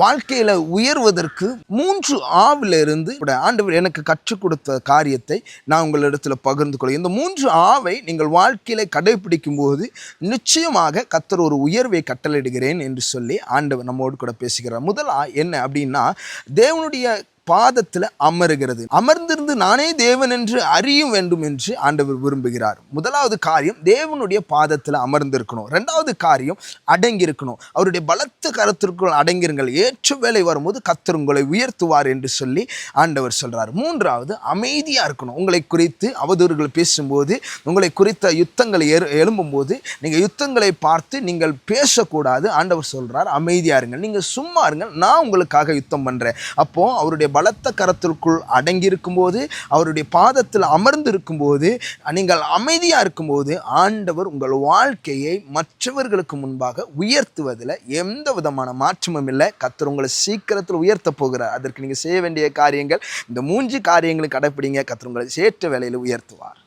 வாழ்க்கையில் உயர்வதற்கு 3 ஆவிலிருந்து ஆண்டவர் எனக்கு கற்றுக் கொடுத்த காரியத்தை நான் உங்களிடத்தில் பகிர்ந்து கொள்கிறேன். இந்த 3 ஆவை நீங்கள் வாழ்க்கையில் கடைபிடிக்கும் போது நிச்சயமாக கர்த்தர் ஒரு உயர்வை கட்டளையிடுகிறேன் என்று சொல்லி ஆண்டவர் நம்மோடு கூட பேசுகிறார். முதல் என்ன அப்படின்னா, தேவனுடைய பாதத்தில் அமருகிறது. அமர்ந்திருந்து நானே தேவன் என்று அறியும் வேண்டும் என்று ஆண்டவர் விரும்புகிறார். முதலாவது காரியம் தேவனுடைய பாதத்தில் அமர்ந்திருக்கணும். ரெண்டாவது காரியம் அடங்கி இருக்கணும். அவருடைய பலத்த கரத்திற்குள் அடங்கிருங்கள், ஏற்ற வேலை வரும்போது கர்த்தர் உங்களை உயர்த்துவார் என்று சொல்லி ஆண்டவர் சொல்றார். மூன்றாவது அமைதியா இருக்கணும். உங்களை குறித்து அவதூறுகள் பேசும்போது, உங்களை குறித்த யுத்தங்களை எழும்பும்போது நீங்க யுத்தங்களை பார்த்து நீங்கள் பேசக்கூடாது. ஆண்டவர் சொல்றார் அமைதியா இருங்கள், நீங்க சும்மா இருங்கள், நான் உங்களுக்காக யுத்தம் பண்றேன். அப்போ அவருடைய பலத்த கரத்திற்குள் அடங்கி இருக்கும்போது, அவருடைய பாதத்தில் அமர்ந்து இருக்கும்போது, நீங்கள் அமைதியா இருக்கும்போது ஆண்டவர் உங்கள் வாழ்க்கையை மற்றவர்களுக்கு முன்பாக உயர்த்துவதில் எந்த விதமான மாற்றமும் இல்லை. கர்த்தர் உங்களை சீக்கிரத்தில் உயர்த்த போகிறார். அதற்கு நீங்க செய்ய வேண்டிய காரியங்கள் இந்த 3 காரியங்களை கடைப்பிடிங்க. கர்த்தர் உங்களை ஏற்ற வேளையில் உயர்த்துவார்.